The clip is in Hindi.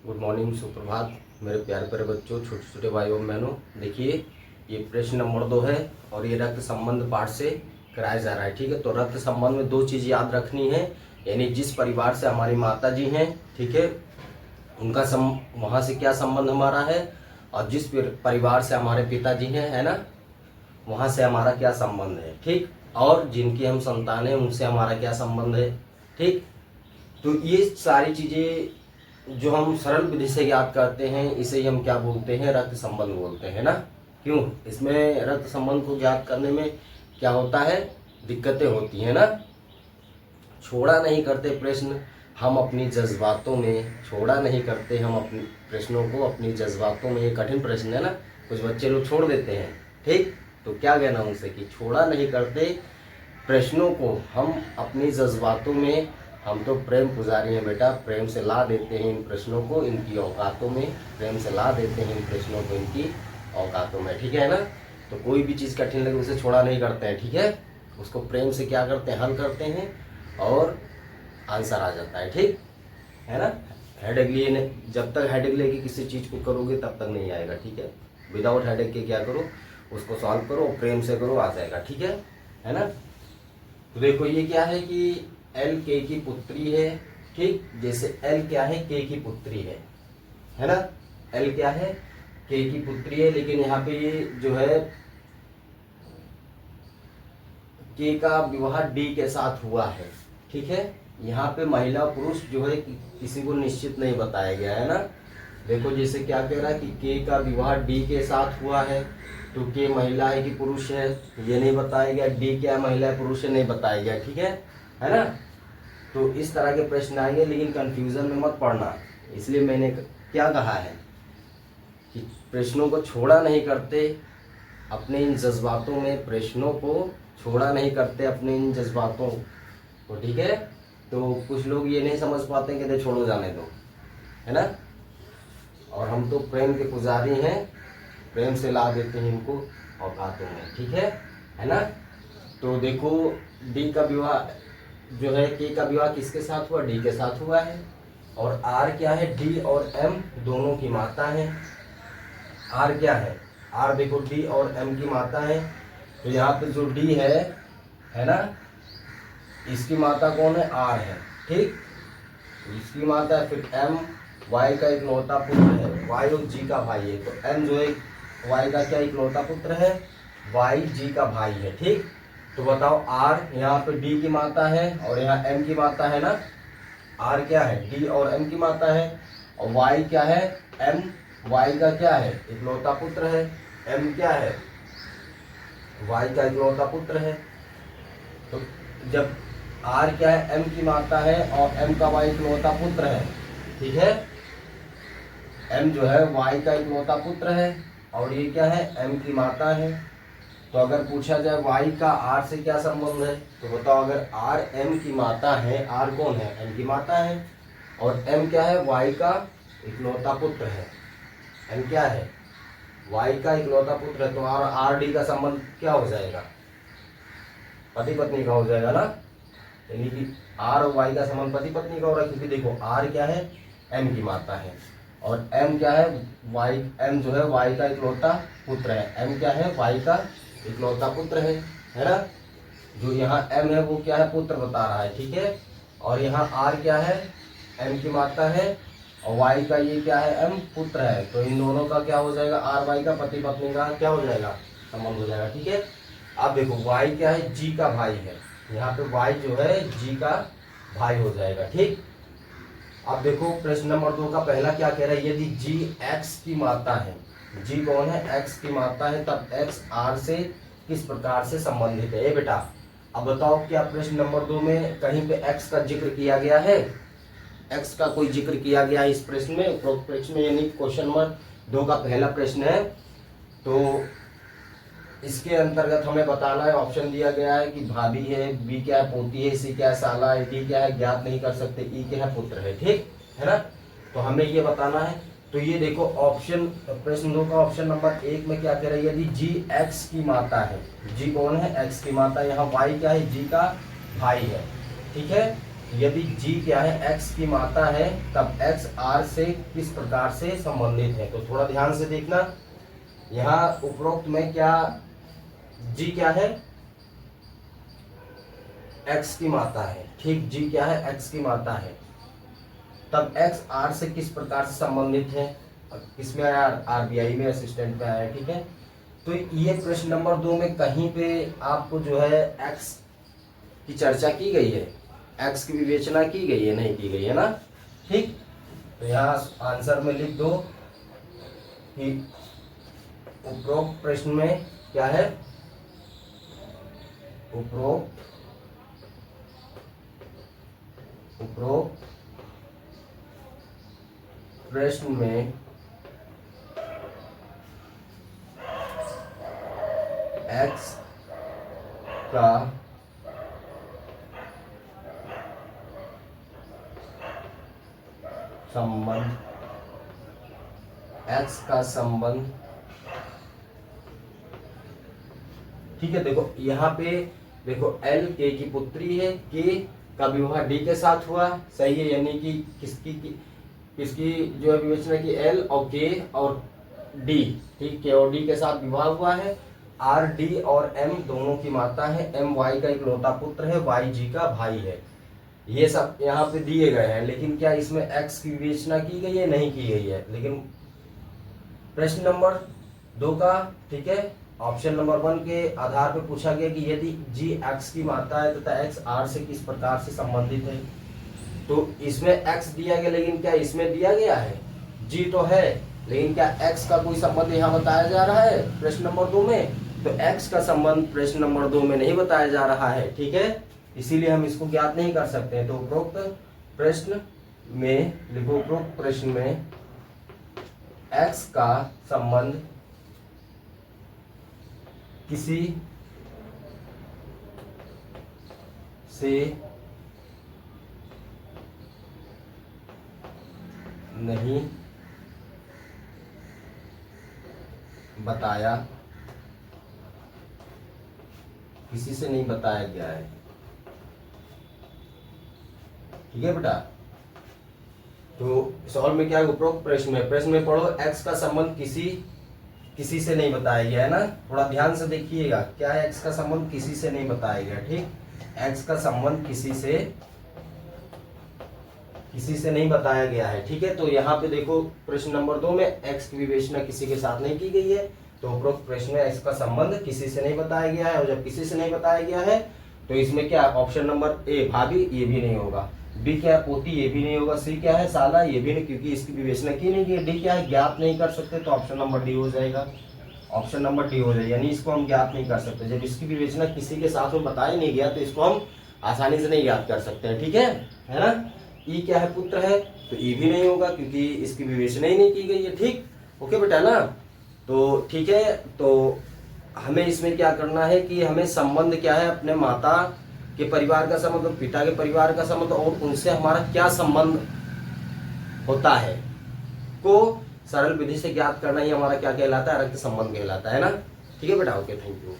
गुड मॉर्निंग, सुप्रभात मेरे प्यारे प्यारे बच्चों, छोटे छोटे भाइयों बहनों। देखिए, ये प्रश्न नंबर 2 है और ये रक्त संबंध पाठ से कराया जा रहा है। ठीक है, तो रक्त संबंध में 2 चीज़ याद रखनी है, यानी जिस परिवार से हमारी माता जी हैं, ठीक है, उनका वहाँ से क्या संबंध हमारा है, और जिस परिवार से हमारे पिताजी हैं, है ना, वहाँ से हमारा क्या संबंध है। ठीक, और जिनकी हम संतान हैं उनसे हमारा क्या संबंध है। ठीक, तो ये सारी चीज़ें जो हम सरल विधि से याद करते हैं, इसे ही हम क्या बोलते हैं, रक्त संबंध बोलते हैं ना। क्यों, इसमें रक्त संबंध को ज्ञात करने में क्या होता है, दिक्कतें होती हैं ना। छोड़ा नहीं करते प्रश्न हम अपनी जज्बातों में, छोड़ा नहीं करते हम अपने प्रश्नों को अपनी जज्बातों में। ये कठिन प्रश्न है ना, कुछ बच्चे लोग छोड़ देते हैं। ठीक, तो क्या कहना उनसे कि छोड़ा नहीं करते प्रश्नों को हम अपनी जज्बातों में। हम तो प्रेम पुजारी हैं बेटा, प्रेम से ला देते हैं इन प्रश्नों को इनकी औकातों में, प्रेम से ला देते हैं इन प्रश्नों को इनकी औकातों में। ठीक है ना, तो कोई भी चीज़ कठिन लगे उसे छोड़ा नहीं करते हैं। ठीक है, उसको प्रेम से क्या करते हैं, हल करते हैं और आंसर आ जाता है। ठीक है ना, हेडेक लिए, जब तक हेडेक लेके किसी चीज़ को करोगे तब तक नहीं आएगा। ठीक है, विदाउट हेडेक के क्या करो, उसको सॉल्व करो, प्रेम से करो, आ जाएगा। ठीक है ना। तो देखो, ये क्या है कि एल के की पुत्री है। ठीक, जैसे एल क्या है, के की पुत्री है ना। एल क्या है, के की पुत्री है, लेकिन यहाँ पे ये जो है के का विवाह डी के साथ हुआ है। ठीक है, यहाँ पे महिला पुरुष जो है किसी को निश्चित नहीं बताया गया है ना। देखो, जैसे क्या कह रहा है कि के का विवाह डी के साथ हुआ है, तो के महिला है कि पुरुष है ये नहीं बताया गया, डी क्या महिला है पुरुष है नहीं बताया गया। ठीक है ना। तो इस तरह के प्रश्न आएंगे, लेकिन कंफ्यूजन में मत पड़ना। इसलिए मैंने क्या कहा है कि प्रश्नों को छोड़ा नहीं करते अपने इन जज्बातों में, प्रश्नों को छोड़ा नहीं करते अपने इन जज्बातों को। ठीक है, तो कुछ लोग ये नहीं समझ पाते कि छोड़ो जाने दो, है ना। और हम तो प्रेम के पुजारी हैं, प्रेम से ला देते हैं इनको औकातों में। ठीक है ना। तो देखो, डी का विवाह जो है, के का विवाह किसके साथ हुआ, डी के साथ हुआ है। और आर क्या है, डी और एम दोनों की माता है। आर क्या है, आर देखो डी और एम की माता है। तो यहाँ पे जो डी है ना, इसकी माता कौन है, आर है। ठीक, इसकी माता है। फिर एम वाई का इकलौता पुत्र है, वाई और जी का भाई है। तो एम जो है वाई का क्या इकलौता पुत्र है, वाई जी का भाई है। ठीक, तो बताओ, आर यहाँ पे डी की माता है और यहाँ एम की माता है ना। आर क्या है, डी और एम की माता है, और वाई क्या है, एम वाई का क्या है, इकलौता पुत्र है। एम क्या है, वाई का इकलौता पुत्र है। तो जब आर क्या है, एम की माता है और एम का वाई इकलौता पुत्र है। ठीक है, एम जो है वाई का इकलौता पुत्र है और ये क्या है, एम की माता है। तो अगर पूछा जाए वाई का आर से क्या संबंध है, तो बताओ, अगर आर एम की माता है, आर कौन है, एम की माता है, और एम क्या है, वाई का इकलौता पुत्र है। एम क्या है, वाई का इकलौता पुत्र है, तो आर डी का संबंध क्या हो जाएगा, पति पत्नी का हो जाएगा ना। यानी कि आर और वाई का संबंध पति पत्नी का हो रहा है, क्योंकि देखो आर क्या है, एम की माता है, और एम क्या है, वाई, एम जो है वाई का इकलौता पुत्र है। एम क्या है, वाई का इकलौता पुत्र है ना। जो यहाँ एम है वो क्या है, पुत्र बता रहा है। ठीक है, और यहाँ आर क्या है, एम की माता है, और वाई का ये क्या है, एम पुत्र है। तो इन दोनों का क्या हो जाएगा, आर वाई का पति पत्नी का क्या हो जाएगा, संबंध हो जाएगा। ठीक है, अब देखो वाई क्या है, जी का भाई है, यहाँ पे वाई जो है जी का भाई हो जाएगा। ठीक, अब देखो प्रश्न नंबर 2 का पहला क्या कह रहा है, यदि जी एक्स की माता है, जी कौन है, एक्स की माता है, तब एक्स आर से किस प्रकार से संबंधित है। बेटा अब बताओ, क्या प्रश्न नंबर 2 में कहीं पे एक्स का जिक्र किया गया है, एक्स का कोई जिक्र किया गया है इस प्रश्न में, उपरोक्त प्रश्न में, यानी क्वेश्चन नंबर 2 का पहला प्रश्न है। तो इसके अंतर्गत हमें बताना है, ऑप्शन दिया गया है कि भाभी है, बी क्या है, पोती है, सी क्या है, साला है, डी क्या है, ज्ञात नहीं कर सकते, ई क्या है, पुत्र है। ठीक है ना, तो हमें ये बताना है। तो ये देखो ऑप्शन, प्रश्न 2 का ऑप्शन नंबर 1 में क्या कह रही है, यदि जी एक्स की माता है, जी कौन है, एक्स की माता, यहाँ वाई क्या है, जी का भाई है। ठीक है, यदि जी क्या है एक्स की माता है तब एक्स आर से किस प्रकार से संबंधित है। तो थोड़ा ध्यान से देखना, यहाँ उपरोक्त में क्या जी क्या है एक्स की माता है, ठीक, जी क्या है एक्स की माता है, तब एक्स आर से किस प्रकार से संबंधित है। किसमें आया, आरबीआई में असिस्टेंट में आया, ठीक है। तो ये प्रश्न नंबर 2 में कहीं पे आपको जो है एक्स की चर्चा की गई है, एक्स की विवेचना की गई है, नहीं की गई है ना, ठीक। तो यहाँ आंसर में लिख दो कि उपरोक्त प्रश्न में क्या है, उपरोक्त प्रश्न में एक्स का संबंध, ठीक है। देखो यहाँ पे देखो एल के की पुत्री है, के का विवाह डी के साथ हुआ, सही है, यानी कि किसकी जो है विवेचना की, एल और के और डी, ठीक, के और डी के साथ विवाह हुआ है। आर डी और एम दोनों की माता है, एम वाई का इकलौता पुत्र है, वाई जी का भाई है। ये सब यहाँ पे दिए गए हैं, लेकिन क्या इसमें एक्स की विवेचना की गई है, नहीं की गई है। लेकिन प्रश्न नंबर 2 का, ठीक है, ऑप्शन नंबर 1 के आधार पर पूछा गया कि यदि जी एक्स की माता है तथा एक्स आर से किस प्रकार से संबंधित है। तो इसमें एक्स दिया गया, लेकिन क्या इसमें दिया गया है, जी तो है, लेकिन क्या एक्स का कोई संबंध यहाँ बताया जा रहा है प्रश्न नंबर 2 में। तो एक्स का संबंध प्रश्न नंबर 2 में नहीं बताया जा रहा है, ठीक है, इसीलिए हम इसको ज्ञात नहीं कर सकते हैं। तो उपरोक्त प्रश्न में लिखो, उपरोक्त प्रश्न में एक्स का संबंध किसी से नहीं बताया, किसी से नहीं बताया गया है, ठीक है बेटा। तो सवाल में क्या है, उपरोक्त प्रश्न में पढ़ो एक्स का संबंध किसी से नहीं बताया गया है ना, थोड़ा ध्यान से देखिएगा, क्या है एक्स का संबंध किसी से नहीं बताया गया, ठीक, एक्स का संबंध किसी से नहीं बताया गया है, ठीक है। तो यहाँ पे देखो प्रश्न नंबर 2 में एक्स की विवेचना किसी के साथ नहीं की गई है, तो उपरोक्त प्रश्न में एक्स का संबंध किसी से नहीं बताया गया है, और जब किसी से नहीं बताया गया है तो इसमें क्या, ऑप्शन नंबर ए भाभी, ये भी नहीं होगा, बी क्या है पोती, ये भी नहीं होगा, सी क्या है साला, ये भी नहीं, क्योंकि इसकी विवेचना की नहीं गई, डी क्या है ज्ञात नहीं कर सकते, तो ऑप्शन नंबर डी हो जाएगा, ऑप्शन नंबर डी हो जाएगा, यानी इसको हम ज्ञात नहीं कर सकते। जब इसकी विवेचना किसी के साथ में बताया नहीं गया तो इसको हम आसानी से नहीं ज्ञात कर सकते हैं, ठीक है ना। ई क्या है पुत्र है, तो ई भी नहीं होगा क्योंकि इसकी विवेचना ही नहीं की गई है, ठीक, ओके बेटा ना। तो ठीक है, तो हमें इसमें क्या करना है कि हमें संबंध क्या है, अपने माता के परिवार का संबंध, पिता के परिवार का संबंध और उनसे हमारा क्या संबंध होता है को सरल विधि से ज्ञात करना ही हमारा क्या कहलाता है, रक्त संबंध कहलाता है ना, ठीक है बेटा, ओके, थैंक यू।